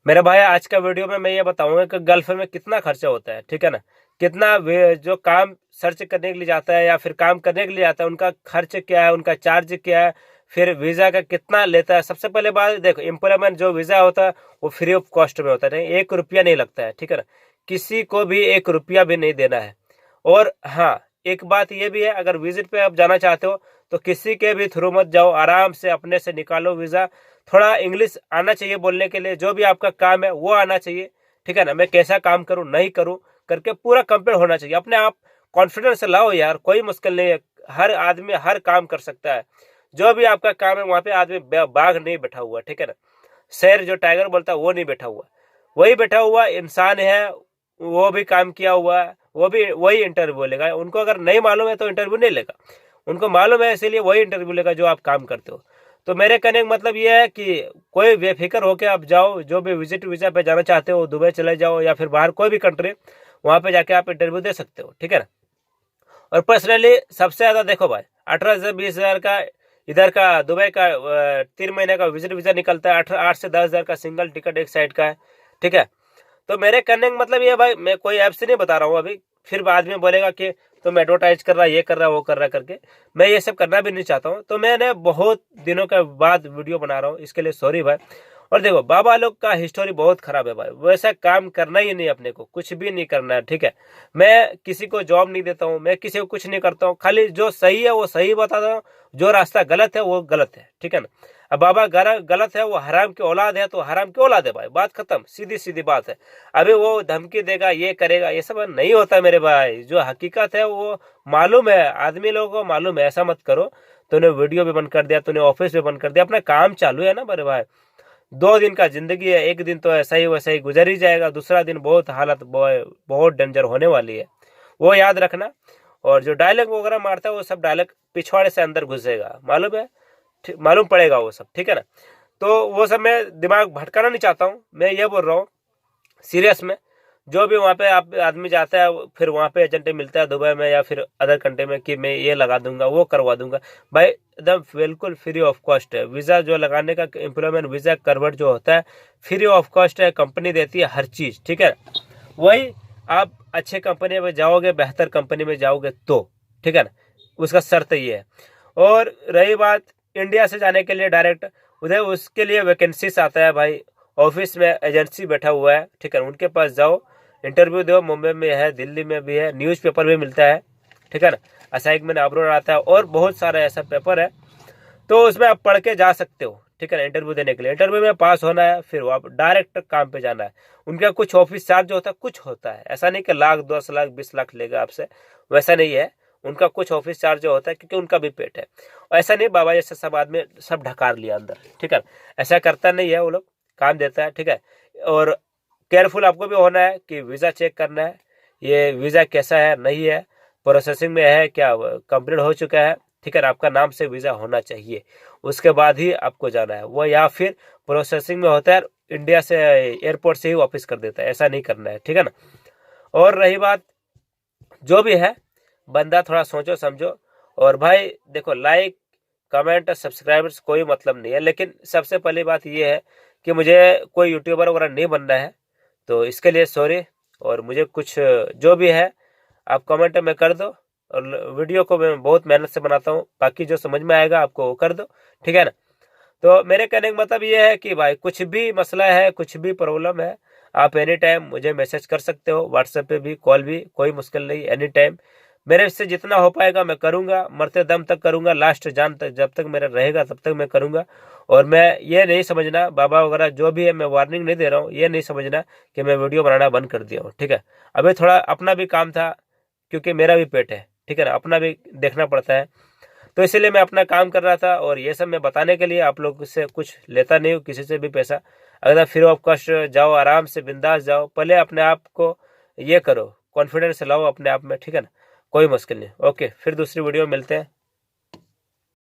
मेरे भाई आज का वीडियो में मैं ये बताऊंगा कि गल्फ में कितना खर्चा होता है, ठीक है ना। कितना जो काम सर्च करने के लिए जाता है या फिर काम करने के लिए जाता है उनका खर्च क्या है, उनका चार्ज क्या है, फिर वीजा का कितना लेता है। सबसे पहले बात देखो, एम्प्लॉयमेंट जो वीजा होता है वो फ्री ऑफ कॉस्ट में होता है, नहीं 1 रुपया नहीं लगता है, ठीक है ना। किसी को भी 1 रुपया भी नहीं देना है। और हाँ, एक बात ये भी है, अगर विजिट पे आप जाना चाहते हो तो किसी के भी थ्रू मत जाओ, आराम से अपने से निकालो वीजा। थोड़ा इंग्लिश आना चाहिए बोलने के लिए, जो भी आपका काम है वो आना चाहिए, ठीक है ना। मैं कैसा काम करूं नहीं करूं करके पूरा कंप्लीट होना चाहिए। अपने आप कॉन्फिडेंस लाओ यार, कोई मुश्किल नहीं है। हर आदमी हर काम कर सकता है। जो भी आपका काम है वहां पे आदमी बाघ नहीं बैठा हुआ, ठीक है ना। शेर जो टाइगर बोलता है वो नहीं बैठा हुआ, वही बैठा हुआ इंसान है। वो भी काम किया हुआ है, वो भी वही इंटरव्यू लेगा। उनको अगर नहीं मालूम है तो इंटरव्यू नहीं लेगा, उनको मालूम है, इसीलिए वही इंटरव्यू लेगा जो आप काम करते हो। तो मेरे कहने का मतलब ये है कि कोई बेफिक्र होकर आप जाओ। जो भी विजिट वीजा पे जाना चाहते हो, दुबई चले जाओ या फिर बाहर कोई भी कंट्री, वहां पे जाके आप इंटरव्यू दे सकते हो, ठीक है ना। और पर्सनली सबसे ज्यादा देखो भाई, 18 से 20 हजार का इधर का दुबई का 3 महीने का विजिट वीजा निकलता है। 8 से 10 हजार का सिंगल टिकट एक साइड का है, ठीक है। तो मेरे कहने का मतलब ये भाई, मैं कोई ऐप से नहीं बता रहा हूँ अभी, फिर बाद में बोलेगा कि तुम एडवर्टाइज कर रहा, ये कर रहा, वो कर रहा करके। मैं ये सब करना भी नहीं चाहता हूँ। तो मैंने बहुत दिनों के बाद वीडियो बना रहा हूँ, इसके लिए सॉरी भाई। और देखो, बाबा लोग का हिस्टोरी बहुत खराब है भाई, वैसा काम करना ही नहीं, अपने को कुछ भी नहीं करना है, ठीक है। मैं किसी को जॉब नहीं देता हूँ, मैं किसी को कुछ नहीं करता हूँ, खाली जो सही है वो सही बताता हूँ, जो रास्ता गलत है वो गलत है, ठीक है ना। अब बाबा गलत है, वो हराम की औलाद है तो हराम की औलाद है भाई, बात खत्म, सीधी सीधी बात है। अभी वो धमकी देगा, ये करेगा, ये सब नहीं होता मेरे भाई। जो हकीकत है वो मालूम है, आदमी लोगों को मालूम है। ऐसा मत करो, तूने वीडियो भी बंद कर दिया, तूने ऑफिस भी बंद कर दिया, अपना काम चालू है ना मेरे भाई। 2 दिन का जिंदगी है, एक दिन तो ऐसा ही वैसा ही गुजर ही जाएगा, दूसरा दिन बहुत हालत बहुत डेंजर होने वाली है, वो याद रखना। और जो डायलॉग वगैरह मारता है वो सब डायलॉग पिछवाड़े से अंदर घुसेगा, मालूम है, मालूम पड़ेगा वो सब, ठीक है ना। तो वो सब मैं दिमाग भटकाना नहीं चाहता हूँ, मैं ये बोल रहा हूँ सीरियस में। जो भी वहाँ पे आप आदमी जाता है, फिर वहाँ पे एजेंट मिलता है दुबई में या फिर अदर कंट्री में कि मैं ये लगा दूंगा, वो करवा दूंगा, भाई एकदम बिल्कुल फ्री ऑफ कॉस्ट है। वीज़ा जो लगाने का, एम्प्लॉयमेंट वीज़ा कन्वर्ट जो होता है, फ्री ऑफ कॉस्ट है, कंपनी देती है हर चीज़, ठीक है। वही आप अच्छे कंपनी में जाओगे, बेहतर कंपनी में जाओगे तो, ठीक है ना, उसका शर्त ये है। और रही बात इंडिया से जाने के लिए डायरेक्ट उधर, उसके लिए वैकेंसीज आता है भाई, ऑफिस में एजेंसी बैठा हुआ है, ठीक है, उनके पास जाओ, इंटरव्यू दो। मुंबई में है, दिल्ली में भी है, न्यूज़पेपर भी मिलता है, ठीक है ना, असाइनमेंट अब्रोड आता है, और बहुत सारा ऐसा पेपर है। तो उसमें आप पढ़ के जा सकते हो, ठीक है ना। इंटरव्यू देने के लिए, इंटरव्यू में पास होना है, फिर आप डायरेक्ट काम पे जाना है। उनका कुछ ऑफिस चार्ज होता है, कुछ होता है, ऐसा नहीं कि लाख 10 लाख 20 लाख लेगा आपसे, वैसा नहीं है। उनका कुछ ऑफिस चार्ज जो होता है, क्योंकि उनका भी पेट है। और ऐसा नहीं बाबा जैसे सब आदमी सब ढकार लिया अंदर, ठीक है, ऐसा करता नहीं है वो लोग, काम देता है, ठीक है। और केयरफुल आपको भी होना है कि वीज़ा चेक करना है, ये वीज़ा कैसा है, नहीं है, प्रोसेसिंग में है क्या, कंप्लीट हो चुका है, ठीक है ना। आपका नाम से वीज़ा होना चाहिए, उसके बाद ही आपको जाना है वो, या फिर प्रोसेसिंग में होता है, इंडिया से एयरपोर्ट से ही वापस कर देता है, ऐसा नहीं करना है, ठीक है ना। और रही बात, जो भी है बंदा थोड़ा सोचो समझो। और भाई देखो, लाइक कमेंट सब्सक्राइबर्स कोई मतलब नहीं है, लेकिन सबसे पहली बात ये है कि मुझे कोई यूट्यूबर वगैरह नहीं बनना है, तो इसके लिए सॉरी। और मुझे कुछ जो भी है आप कमेंट में कर दो, और वीडियो को मैं बहुत मेहनत से बनाता हूँ, बाकी जो समझ में आएगा आपको वो कर दो, ठीक है ना। तो मेरे कहने का मतलब ये है कि भाई कुछ भी मसला है, कुछ भी प्रॉब्लम है, आप एनी टाइम मुझे मैसेज कर सकते हो, व्हाट्सएप पे भी, कॉल भी, कोई मुश्किल नहीं, एनी टाइम। मेरे से जितना हो पाएगा मैं करूँगा, मरते दम तक करूँगा, लास्ट जान तक, जब तक मेरा रहेगा तब तक मैं करूँगा। और मैं ये नहीं समझना, बाबा वगैरह जो भी है, मैं वार्निंग नहीं दे रहा हूँ, ये नहीं समझना कि मैं वीडियो बनाना बंद कर दिया हूँ, ठीक है। अभी थोड़ा अपना भी काम था, क्योंकि मेरा भी पेट है, ठीक है ना, अपना भी देखना पड़ता है। तो इसीलिए मैं अपना काम कर रहा था, और ये सब मैं बताने के लिए आप लोग से कुछ लेता नहीं हूँ, किसी से भी पैसा। अगर फ्री ऑफ कॉस्ट जाओ, आराम से बिंदास जाओ, पहले अपने आप को ये करो, कॉन्फिडेंस लाओ अपने आप में, ठीक है ना, कोई मुश्किल नहीं। ओके, फिर दूसरी वीडियो में मिलते हैं।